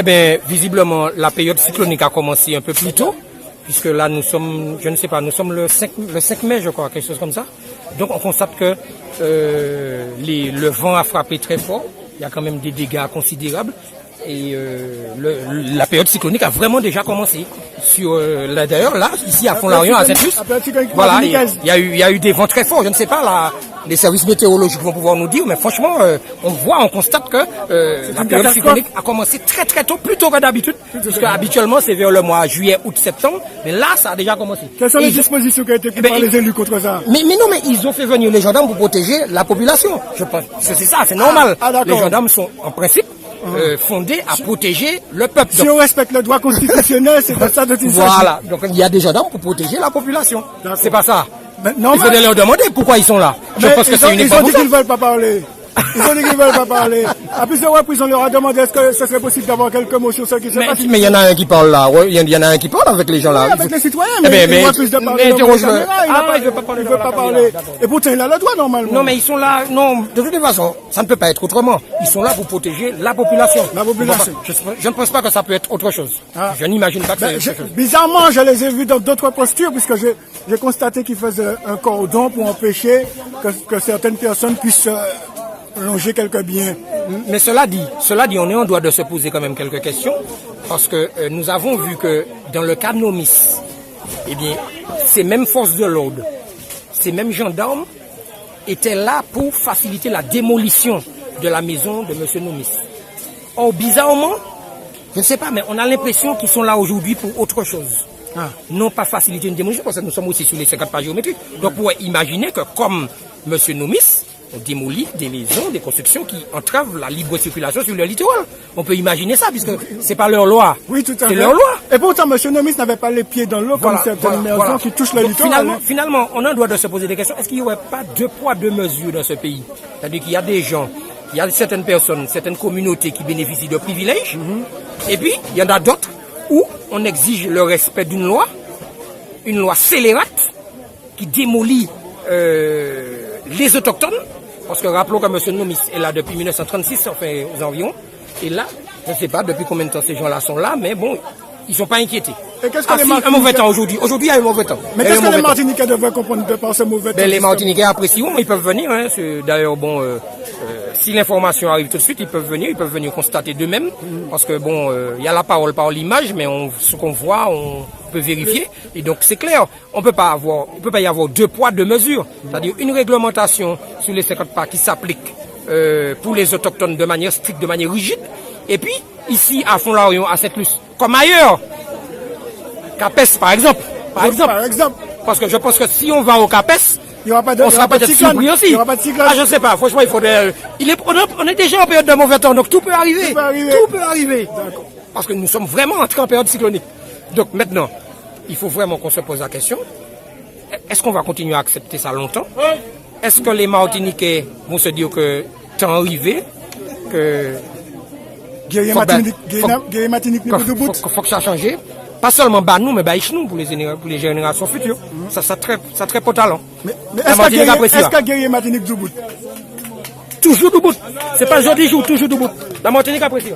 Eh bien, visiblement, la période cyclonique a commencé un peu plus tôt, puisque là, nous sommes, je ne sais pas, nous sommes le 5 mai, je crois, quelque chose comme ça. Donc, on constate que le vent a frappé très fort. Il y a quand même des dégâts considérables. Et la période cyclonique a vraiment déjà commencé. D'ailleurs, là, ici à Fond-Larion, à Saint-Luce, voilà, il y a eu des vents très forts. Je ne sais pas, là, les services météorologiques vont pouvoir nous dire, mais franchement, on constate que la période cyclonique a commencé très très tôt, plus tôt que d'habitude, puisque habituellement c'est vers le mois juillet, août, septembre, mais là, ça a déjà commencé. Quelles sont les dispositions qui ont été prises par les élus contre ça? Mais non, mais ils ont fait venir les gendarmes pour protéger la population. Je pense que c'est ça, c'est normal. Les gendarmes sont, en principe, fondés à protéger le peuple. Si on respecte le droit constitutionnel, c'est de ça dont il s'agit. Voilà, donc il y a des gendarmes pour protéger la population. C'est pas ça. Non, il faudrait leur demander pourquoi ils sont là. Je pense que c'est une Ils ont dit qu'ils ne veulent pas parler. Ils ont dit qu'ils ne veulent pas parler. À plusieurs reprises, on leur a demandé est-ce que ce serait possible d'avoir quelques mots sur ce qui se passe. Mais il y en a un qui parle là. Il y en a un qui parle avec les gens là. Avec les citoyens, mais il doit plus de parler. Il ne veut pas parler. Il veut pas parler. Et pourtant, il a le droit normalement. Non, mais ils sont là. Non, de toute façon, ça ne peut pas être autrement. Ils sont là pour protéger la population. La population. Je ne pense pas que ça peut être autre chose. Je n'imagine pas que c'est autre chose. Bizarrement, je les ai vus dans d'autres postures, puisque j'ai constaté qu'ils faisaient un cordon pour empêcher que certaines personnes puissent longer quelques biens. Mais cela dit, on est en droit de se poser quand même quelques questions, parce que nous avons vu que dans le cas de Nomis, eh bien, ces mêmes forces de l'ordre, ces mêmes gendarmes étaient là pour faciliter la démolition de la maison de M. Nomis. Or, bizarrement, je ne sais pas, mais on a l'impression qu'ils sont là aujourd'hui pour autre chose. Non pas faciliter une démolition, parce que nous sommes aussi sur les 50 pas géométriques. Donc, on pourrait imaginer que comme M. Nomis, on démolit des maisons, des constructions qui entravent la libre circulation sur le littoral. On peut imaginer ça, puisque c'est pas leur loi. Oui, tout à fait. C'est leur loi. Et pourtant, M. Nomis n'avait pas les pieds dans l'eau comme certaines maisons qui touchent le littoral. Finalement, on a le droit de se poser des questions. Est-ce qu'il n'y aurait pas deux poids, deux mesures dans ce pays? C'est-à-dire qu'il y a des gens, il y a certaines personnes, certaines communautés qui bénéficient de privilèges, et puis il y en a d'autres où on exige le respect d'une loi, une loi scélérate, qui démolit les autochtones. Parce que rappelons que M. Nomis est là depuis 1936, enfin aux environs. Et là, je ne sais pas depuis combien de temps ces gens-là sont là, mais bon, ils ne sont pas inquiétés. Et qu'est-ce que un mauvais temps aujourd'hui. Aujourd'hui, il y a un mauvais temps. Mais qu'est-ce que les Martiniquais devraient comprendre par ce mauvais temps? Les Martiniquais apprécient, ils peuvent venir. Hein. D'ailleurs, bon, si l'information arrive tout de suite, ils peuvent venir constater d'eux-mêmes. Parce que bon, il y a la parole par l'image, mais ce qu'on voit, on peut vérifier. Et donc c'est clair, il peut pas y avoir deux poids, deux mesures. C'est-à-dire une réglementation sur les 50 pas qui s'applique pour les autochtones de manière stricte, de manière rigide. Et puis, ici, à Fond-Larion, à Saint-Luce, comme ailleurs, Capes, par exemple. Parce que je pense que si on va au Capes, on sera peut-être surpris aussi. Je ne sais pas, franchement, il faudrait. On est déjà en période de mauvais temps, donc tout peut arriver. Tout peut arriver. Parce que nous sommes vraiment entrés en période cyclonique. Donc maintenant, il faut vraiment qu'on se pose la question. Est-ce qu'on va continuer à accepter ça longtemps? Est-ce que les Martiniquais vont se dire que temps arrivé, que faut que ça change? Pas seulement nous, mais nous pour les générations futures. Ça très beau talent. Mais est-ce que Guerrier Martinique du bout? Toujours du bout. C'est pas aujourd'hui jour, toujours du bout. La Martinique apprécie.